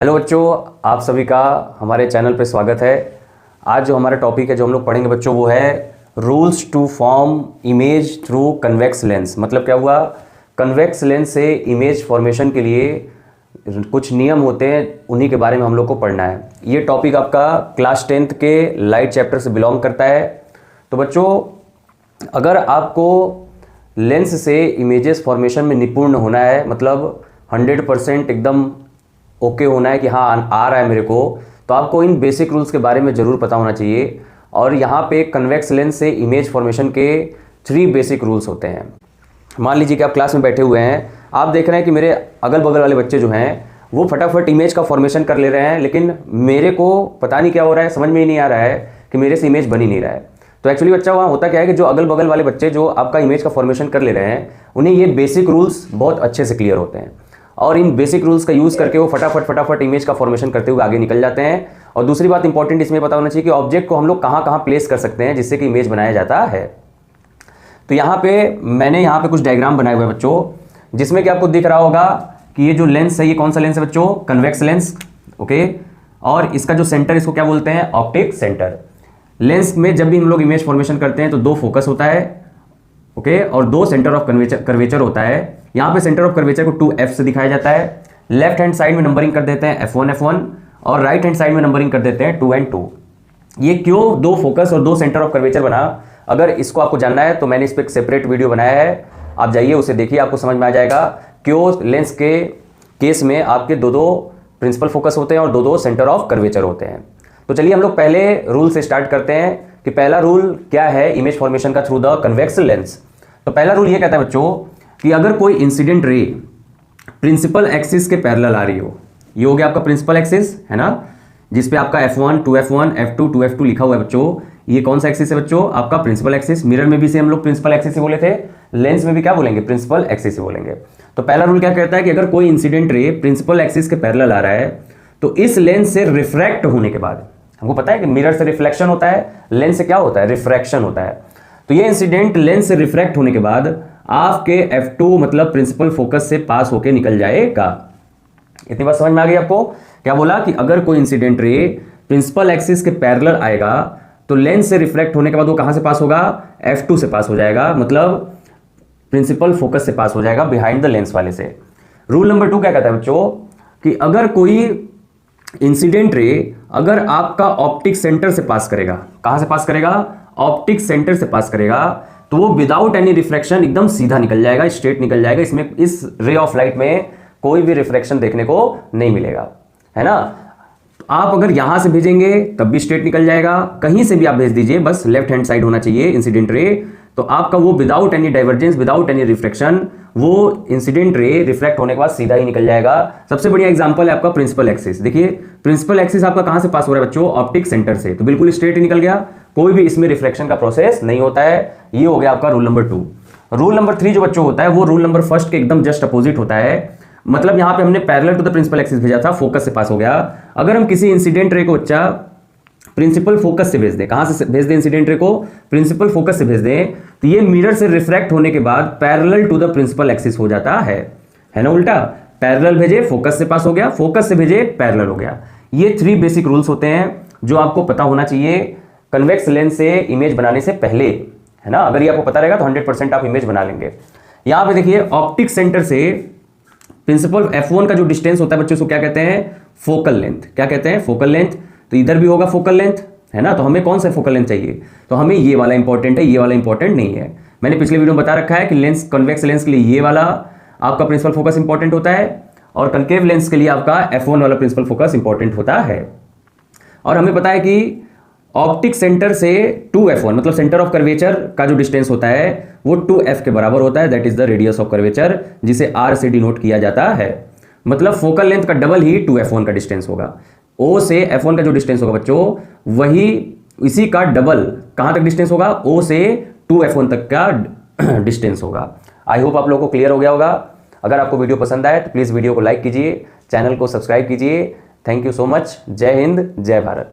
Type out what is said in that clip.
Hello बच्चों, आप सभी का हमारे चैनल पे स्वागत है। आज जो हमारा टॉपिक है जो हम लोग पढ़ेंगे बच्चों वो है rules to form image through convex lens. मतलब क्या हुआ, कन्वेक्स लेंस से इमेज फॉर्मेशन के लिए कुछ नियम होते हैं, उन्हीं के बारे में हम लोग को पढ़ना है। ये टॉपिक आपका क्लास 10th के लाइट चैप्टर से बिलोंग करता है। तो बच्चों, अगर आपको लेंस से इमेजेस फॉर्मेशन में निपुण होना है, मतलब 100% एकदम ओके होना है कि हाँ आ रहा है मेरे को, तो आपको इन बेसिक रूल्स के बारे में ज़रूर पता होना चाहिए। और यहाँ पे कन्वेक्स लेंस से इमेज फॉर्मेशन के 3 बेसिक रूल्स होते हैं। मान लीजिए कि आप क्लास में बैठे हुए हैं, आप देख रहे हैं कि मेरे अगल बगल वाले बच्चे जो हैं वो फटाफट इमेज का फॉर्मेशन कर ले रहे हैं, लेकिन मेरे को पता नहीं क्या हो रहा है, समझ में ही नहीं आ रहा है कि मेरे से इमेज बन ही नहीं रहा है। तो एक्चुअली बच्चा वहाँ होता क्या है कि जो अगल बगल वाले बच्चे जो आपका इमेज का फॉर्मेशन कर ले रहे हैं, उन्हें ये बेसिक रूल्स बहुत अच्छे से क्लियर होते हैं और इन बेसिक रूल्स का यूज़ करके वो फटाफट इमेज का फॉर्मेशन करते हुए आगे निकल जाते हैं। और दूसरी बात इंपॉर्टेंट इसमें पता होना चाहिए कि ऑब्जेक्ट को हम लोग कहाँ कहाँ प्लेस कर सकते हैं जिससे कि इमेज बनाया जाता है। तो यहाँ पे मैंने यहाँ पे कुछ डायग्राम बनाए हुए हैं बच्चों, जिसमें कि आपको दिख रहा होगा कि ये जो लेंस है ये कौन सा लेंस है बच्चों, कन्वेक्स लेंस। ओके, और इसका जो सेंटर इसको क्या बोलते हैं, ऑप्टिक सेंटर। लेंस में जब भी हम लोग इमेज फॉर्मेशन करते हैं तो 2 फोकस होता है, ओके, और 2 सेंटर ऑफ कर्वेचर होता है। यहाँ पे सेंटर ऑफ कर्वेचर को 2F से दिखाया जाता है। लेफ्ट हैंड साइड में नंबरिंग कर देते हैं F1 और राइट हैंड साइड में नंबरिंग कर देते हैं 2 and 2। ये क्यों 2 फोकस और 2 सेंटर ऑफ कर्वेचर बना, अगर इसको आपको जानना है तो मैंने इस पर एक सेपरेट वीडियो बनाया है, आप जाइए उसे देखिए, आपको समझ में आ जाएगा क्यों लेंस के केस में आपके 2 प्रिंसिपल फोकस होते हैं और 2 सेंटर ऑफ कर्वेचर होते हैं। तो चलिए हम लोग पहले रूल से स्टार्ट करते हैं कि पहला रूल क्या है इमेज फॉर्मेशन का थ्रू द कन्वेक्स लेंस। तो पहला रूल ये कहता है बच्चों कि अगर कोई इंसिडेंट रे प्रिंसिपल एक्सिस के पैरेलल आ रही हो, ये हो गया आपका प्रिंसिपल एक्सिस है ना, जिसपे आपका F1 2F1 F2 2F2 लिखा हुआ है बच्चों। ये कौन सा एक्सिस है बच्चों, आपका प्रिंसिपल एक्सिस। मिरर में भी से हम लोग प्रिंसिपल एक्सिस ही बोले थे, लेंस में भी क्या बोलेंगे, प्रिंसिपल एक्सिस ही बोलेंगे। तो पहला रूल क्या कहता है कि अगर कोई इंसिडेंट रे प्रिंसिपल एक्सिस के पैरेलल आ रहा है तो इस लेंस से रिफ्रैक्ट होने के बाद, हमको पता है कि मिरर से रिफ्लेक्शन होता है, लेंस से क्या होता है, रिफ्रैक्शन होता है। तो ये इंसिडेंट लेंस से रिफ्रैक्ट होने के बाद आपके F2 मतलब प्रिंसिपल फोकस से पास होके निकल जाएगा। इतनी बात समझ में आ गई आपको। क्या बोला कि अगर कोई इंसिडेंट रे प्रिंसिपल एक्सिस के पैरेलल आएगा तो लेंस से रिफ्लेक्ट होने के बाद वो कहां से पास होगा, F2 से पास हो जाएगा, मतलब प्रिंसिपल फोकस से पास हो जाएगा बिहाइंड द लेंस वाले से। रूल नंबर 2 क्या कहता है बच्चों कि अगर कोई इंसिडेंट रे अगर आपका ऑप्टिक सेंटर से पास करेगा, कहां से पास करेगा, ऑप्टिक सेंटर से पास करेगा, तो वो विदाउट एनी रिफ्रैक्शन एकदम सीधा निकल जाएगा, स्ट्रेट निकल जाएगा। इसमें इस रे ऑफ लाइट में कोई भी रिफ्रैक्शन देखने को नहीं मिलेगा, है ना। आप अगर यहां से भेजेंगे तब भी स्ट्रेट निकल जाएगा, कहीं से भी आप भेज दीजिए, बस लेफ्ट हैंड साइड होना चाहिए इंसिडेंट रे, तो आपका वो without any divergence without any refraction वो इंसिडेंट रे रिफ्रैक्ट होने के बाद सीधा ही निकल जाएगा। सबसे बढ़िया एग्जांपल है आपका प्रिंसिपल एक्सिस। देखिए प्रिंसिपल एक्सिस आपका कहां से पास हो रहा है बच्चों, ऑप्टिक सेंटर से, तो बिल्कुल स्ट्रेट ही निकल गया, कोई भी इसमें रिफ्लेक्शन का प्रोसेस नहीं होता है। ये हो गया आपका रूल नंबर 2। रूल नंबर 3 जो बच्चों होता है वो रूल नंबर 1 के एकदम जस्ट अपोजिट होता है। मतलब यहां पे हमने parallel to the principal axis भेजा था, फोकस से पास हो गया। अगर हम किसी इंसिडेंट रे को बच्चा प्रिंसिपल फोकस से भेज दें, कहां से भेज दें इंसिडेंट रे को, प्रिंसिपल फोकस से भेज दें, तो ये मिरर से रिफ्रैक्ट होने के बाद parallel to the principal axis हो जाता है ना, उल्टा पैरेलल भेजे फोकस से पास हो गया, फोकस से भेजे पैरेलल हो गया। ये 3 बेसिक रूल्स होते हैं जो आपको पता होना चाहिए कन्वेक्स लेंस से इमेज बनाने से पहले, है ना। अगर ये आपको पता रहेगा तो 100% आप इमेज बना लेंगे। यहां पे देखिए ऑप्टिक सेंटर से प्रिंसिपल F1 का जो डिस्टेंस होता है बच्चों, उसको क्या कहते हैं, फोकल लेंथ। क्या कहते हैं, फोकल लेंथ। तो इधर भी होगा फोकल लेंथ, है ना। तो हमें कौन सा फोकल लेंथ चाहिए, तो हमें ये वाला इंपॉर्टेंट है, ये वाला इंपॉर्टेंट नहीं है। मैंने पिछले वीडियो में बता रखा है कि लेंस कन्वेक्स लेंस के लिए ये वाला आपका प्रिंसिपल फोकस इंपॉर्टेंट होता है और कनकेव लेंस के लिए आपका F1 वाला प्रिंसिपल फोकस इंपॉर्टेंट होता है। और हमें पता है कि ऑप्टिक सेंटर से 2F1 मतलब सेंटर ऑफ कर्वेचर का जो डिस्टेंस होता है वो 2F के बराबर होता है, that is the radius of curvature, जिसे R से डिनोट किया जाता है। मतलब फोकल लेंथ का डबल ही 2F1 का डिस्टेंस होगा। O से F1 का जो डिस्टेंस होगा बच्चों वही इसी का डबल कहां तक डिस्टेंस होगा, O से 2F1 तक का डिस्टेंस होगा। आई होप आप लोगों को क्लियर हो गया होगा। अगर आपको वीडियो पसंद आए तो प्लीज़ वीडियो को लाइक कीजिए, चैनल को सब्सक्राइब कीजिए। Thank you so much. जय हिंद, जय भारत।